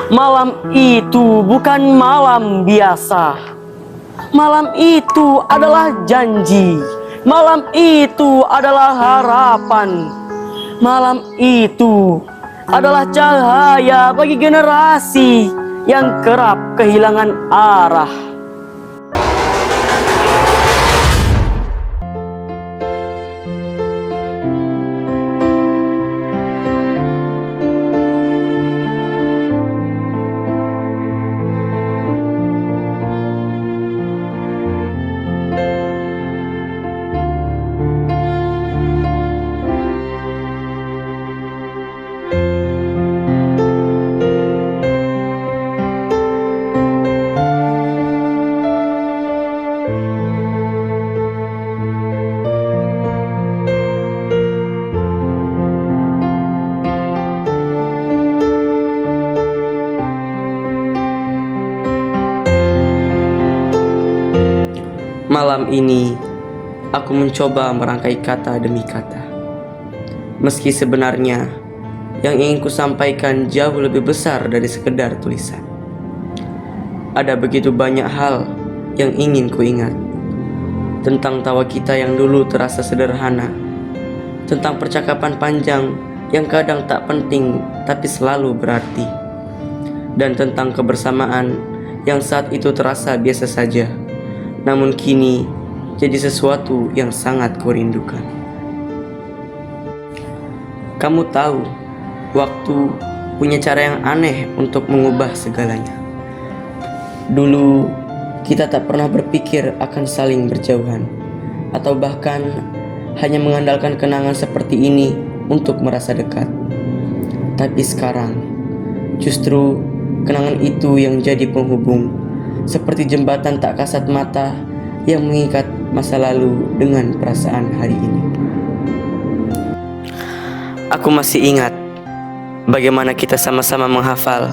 Malam itu bukan malam biasa. Malam itu adalah janji. Malam itu adalah harapan. Malam itu adalah cahaya bagi generasi yang kerap kehilangan arah. Malam ini, aku mencoba merangkai kata demi kata. Meski sebenarnya, yang ingin ku sampaikan jauh lebih besar dari sekedar tulisan. Ada begitu banyak hal yang ingin ku ingat. Tentang tawa kita yang dulu terasa sederhana. Tentang percakapan panjang yang kadang tak penting tapi selalu berarti. Dan tentang kebersamaan yang saat itu terasa biasa saja, namun kini jadi sesuatu yang sangat kurindukan. Kamu tahu, waktu punya cara yang aneh untuk mengubah segalanya. Dulu kita tak pernah berpikir akan saling berjauhan, atau bahkan hanya mengandalkan kenangan seperti ini untuk merasa dekat. Tapi sekarang, justru kenangan itu yang jadi penghubung, seperti jembatan tak kasat mata yang mengikat masa lalu dengan perasaan hari ini. Aku masih ingat bagaimana kita sama-sama menghafal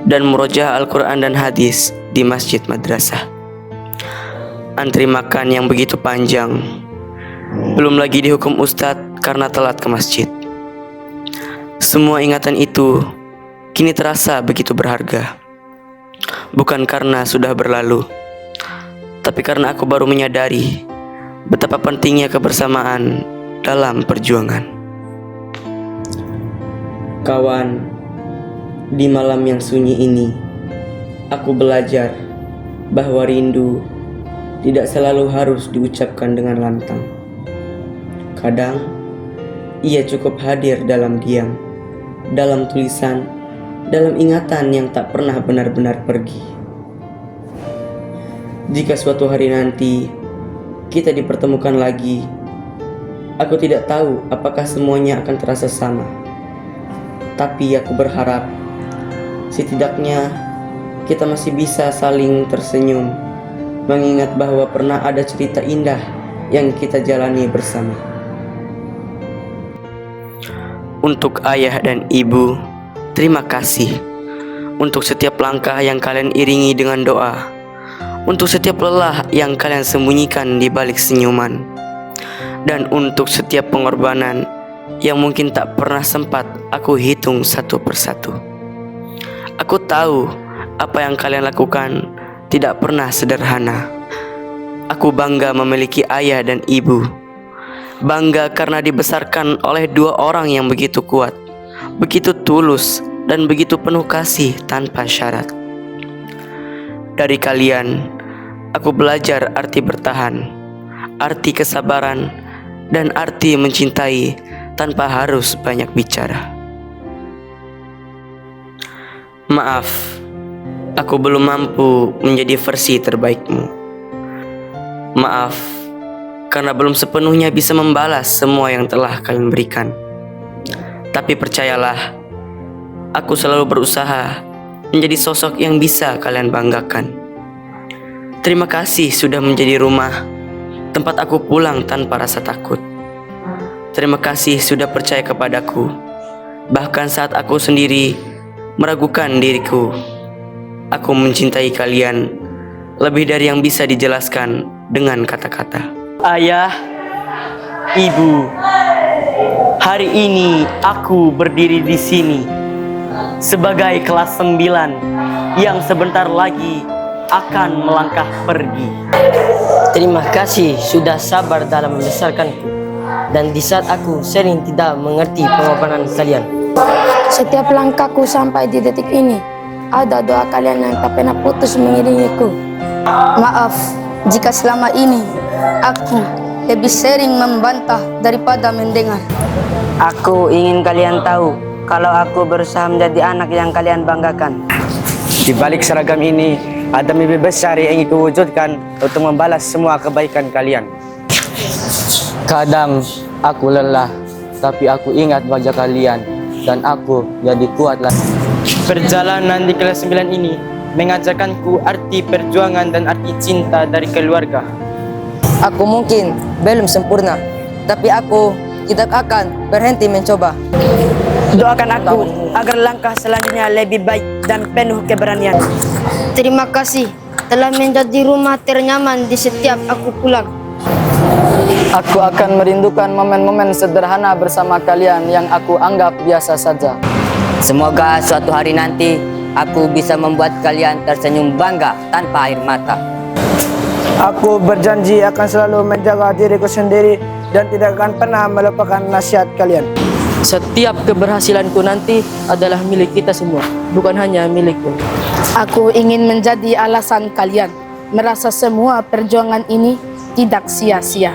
dan murojaah Al-Quran dan hadis di masjid madrasah. Antri makan yang begitu panjang, belum lagi dihukum ustadz karena telat ke masjid. Semua ingatan itu kini terasa begitu berharga. Bukan karena sudah berlalu, tapi karena aku baru menyadari betapa pentingnya kebersamaan dalam perjuangan. Kawan, di malam yang sunyi ini, aku belajar bahwa rindu tidak selalu harus diucapkan dengan lantang. Kadang, ia cukup hadir dalam diam, dalam tulisan, dalam ingatan yang tak pernah benar-benar pergi. Jika suatu hari nanti kita dipertemukan lagi, aku tidak tahu apakah semuanya akan terasa sama. Tapi aku berharap setidaknya kita masih bisa saling tersenyum, mengingat bahwa pernah ada cerita indah yang kita jalani bersama. Untuk ayah dan ibu, terima kasih untuk setiap langkah yang kalian iringi dengan doa, untuk setiap lelah yang kalian sembunyikan di balik senyuman, dan untuk setiap pengorbanan yang mungkin tak pernah sempat aku hitung satu persatu. Aku tahu apa yang kalian lakukan tidak pernah sederhana. Aku bangga memiliki ayah dan ibu. Bangga karena dibesarkan oleh dua orang yang begitu kuat, begitu tulus, dan begitu penuh kasih tanpa syarat. Dari kalian, aku belajar arti bertahan, arti kesabaran, dan arti mencintai tanpa harus banyak bicara. Maaf, aku belum mampu menjadi versi terbaikmu. Maaf, karena belum sepenuhnya bisa membalas semua yang telah kalian berikan. Tapi percayalah, aku selalu berusaha menjadi sosok yang bisa kalian banggakan. Terima kasih sudah menjadi rumah, tempat aku pulang tanpa rasa takut. Terima kasih sudah percaya kepadaku, bahkan saat aku sendiri meragukan diriku. Aku mencintai kalian lebih dari yang bisa dijelaskan dengan kata-kata. Ayah, ibu, hari ini aku berdiri di sini sebagai kelas 9 yang sebentar lagi akan melangkah pergi. Terima kasih sudah sabar dalam membesarkanku. Dan di saat aku sering tidak mengerti pengorbanan kalian, Setiap langkahku sampai di detik ini, ada doa kalian yang tak pernah putus mengiringiku. Maaf jika selama ini aku lebih sering membantah daripada mendengar. aku ingin kalian tahu kalau aku berusaha menjadi anak yang kalian banggakan. Di balik seragam ini, ada mimpi besar yang ingin kuwujudkan untuk membalas semua kebaikan kalian. Kadang aku lelah, tapi aku ingat wajah kalian dan aku jadi kuat lagi. Perjalanan di kelas 9 ini mengajarkanku arti perjuangan dan arti cinta dari keluarga. Aku mungkin belum sempurna, tapi aku tidak akan berhenti mencoba. Doakan aku agar langkah selanjutnya lebih baik dan penuh keberanian. Terima kasih telah menjadi rumah ternyaman di setiap aku pulang. Aku akan merindukan momen-momen sederhana bersama kalian yang aku anggap biasa saja. Semoga suatu hari nanti aku bisa membuat kalian tersenyum bangga tanpa air mata. Aku berjanji akan selalu menjaga diriku sendiri dan tidak akan pernah melupakan nasihat kalian. Setiap keberhasilanku nanti adalah milik kita semua, bukan hanya milikku. Aku ingin menjadi alasan kalian merasa semua perjuangan ini tidak sia-sia.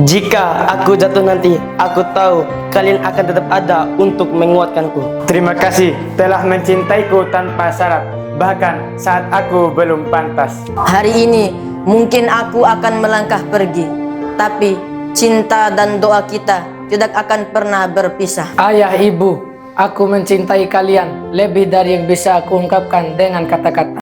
Jika aku jatuh nanti, aku tahu kalian akan tetap ada untuk menguatkanku. Terima kasih telah mencintaiku tanpa syarat, bahkan saat aku belum pantas. Hari ini mungkin aku akan melangkah pergi, tapi cinta dan doa kita tidak akan pernah berpisah. Ayah, ibu, aku mencintai kalian lebih dari yang bisa aku ungkapkan dengan kata-kata.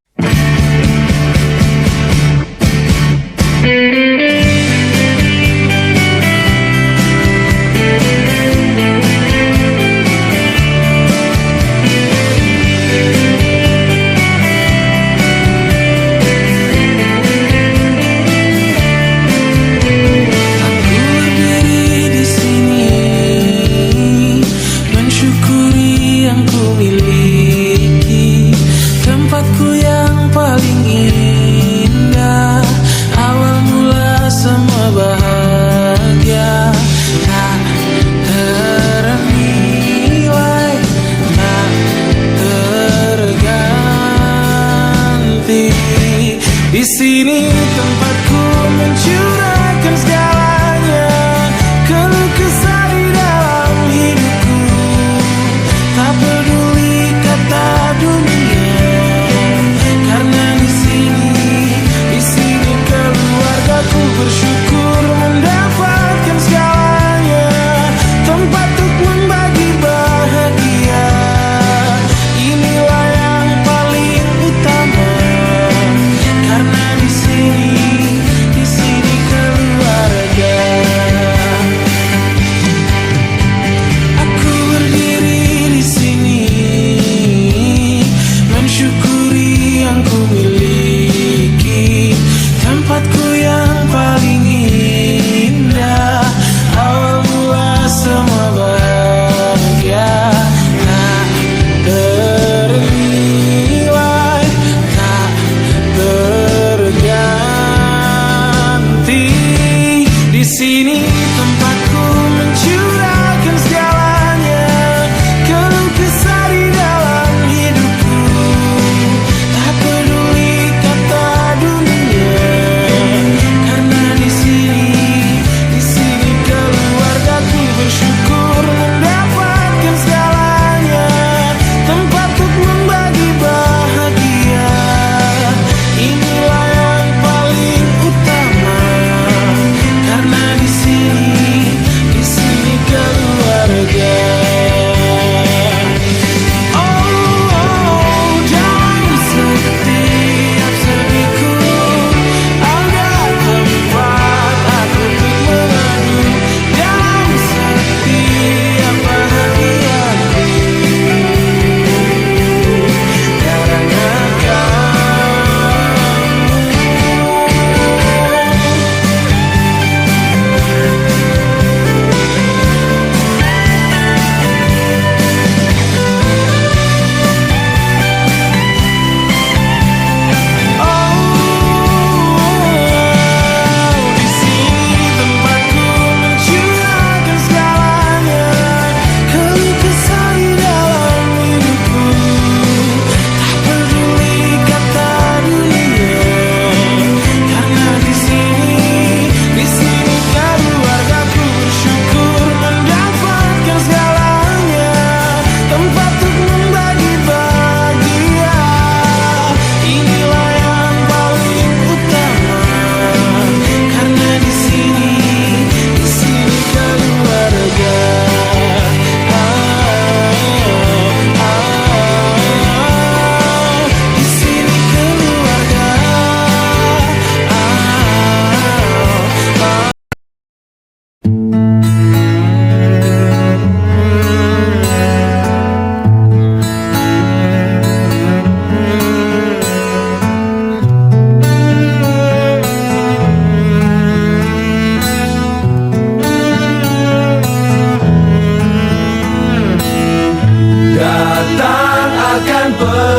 Di sini tempatku mencurahkan segalanya, keluh kesah di dalam hidupku. Tak peduli kata dunia, karena di sini keluargaku bersyukur mendapatkan segalanya. Tempat untuk membagi bahagia, inilah yang paling utama. Karena di sini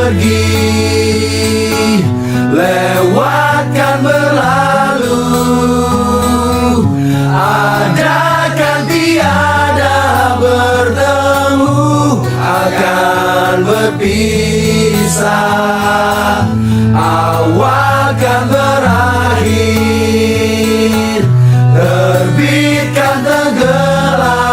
pergi, lewatkan berlalu, adakan tiada bertemu, akan berpisah, awal kan berakhir, terbitkan tenggelam,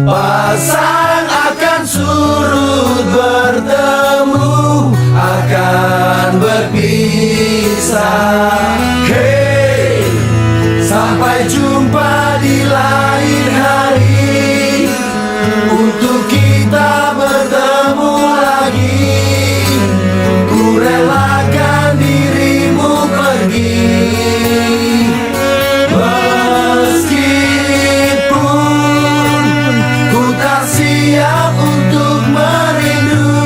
pasang akan surut, bertemu akan berpisah. Hey, sampai jumpa di lain hari, untuk kita bertemu lagi. Ku relakan dirimu pergi, meskipun ku tak siap untuk merindu,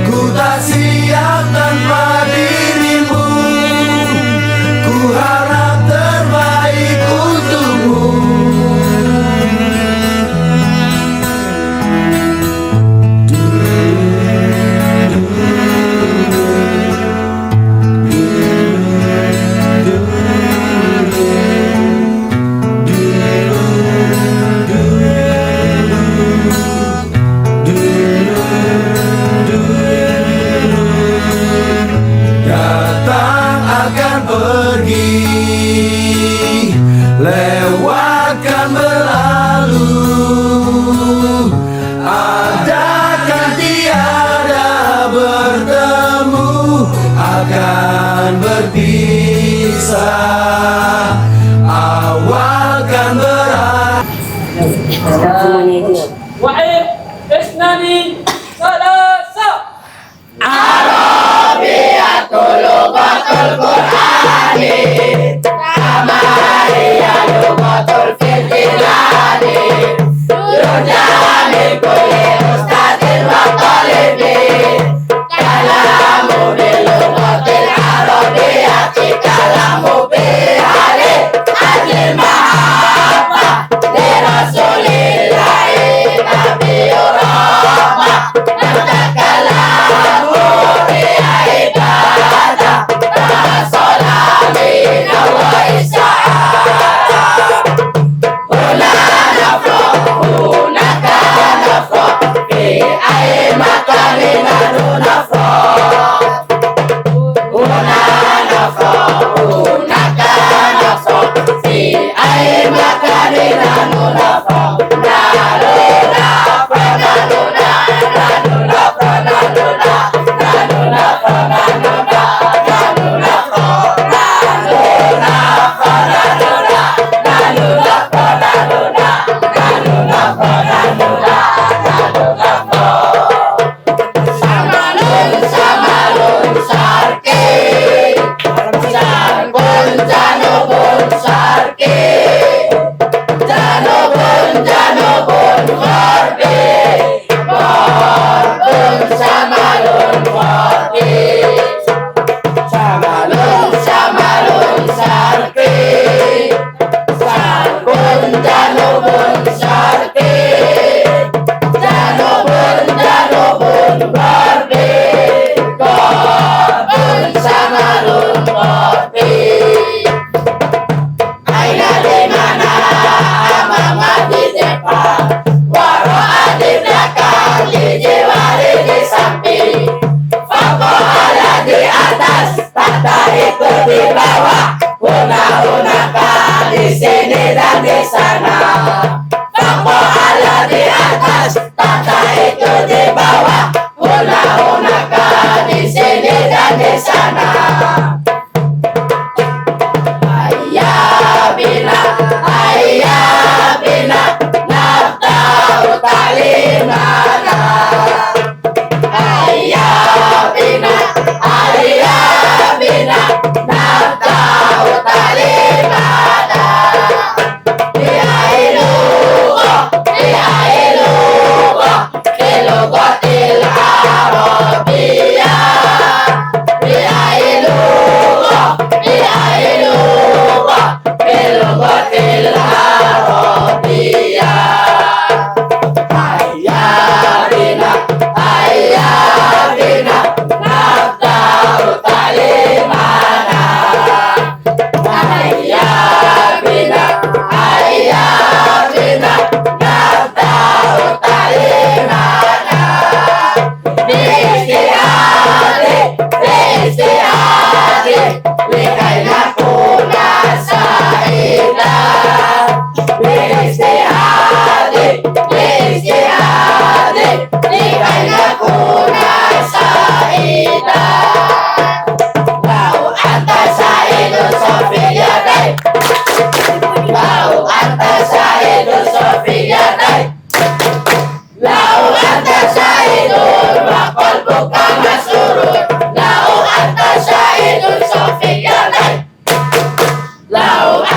ku tak siap tanpa dirimu, ku harap terbaik untukmu. Datang akan pergi, lewatkan berlalu, adakan tiada bertemu, akan berpisah, awal kan berakhir. Wahid, Isnani, Salasa. Jano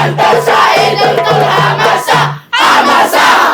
dan tersaidul hamasa. Hamasa.